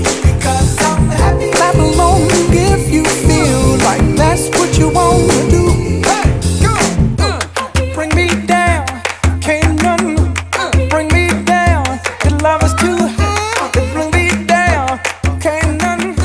because I'm happy. Clap along if you feel like that's what you want to do. Hey, go, bring me down, can't none bring me down. Your love is too high, bring me down, can't none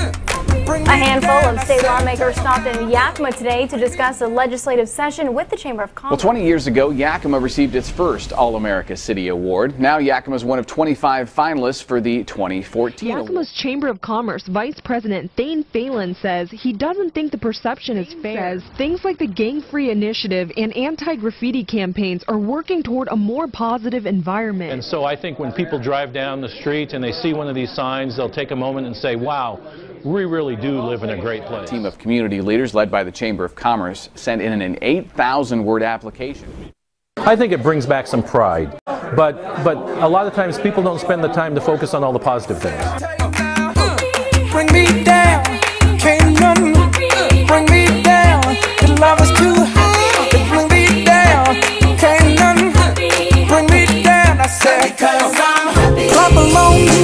bring me down. A handful of state lawmakers stopped in Yakima today to discuss a legislative session with the Chamber of Commerce. Well, 20 years ago, Yakima received its first All-America City Award. Now Yakima is one of 25 finalists for the 2014 Yakima's Chamber of Commerce Vice President Thane Phelan says he doesn't think the perception is fair. Says things like the gang-free initiative and anti-graffiti campaigns are working toward a more positive environment. And so I think when people drive down the street and they see one of these signs, they'll take a moment and say, wow, we really do live in a great place. A team of community leaders led by the Chamber of Commerce sent in an 8,000-word application. I think it brings back some pride, but a lot of times people don't spend the time to focus on all the positive things. Bring me down, can't none bring me down. Your love is too high, bring me down, can't none bring me down. I said, 'cause I'm happy. Clap along.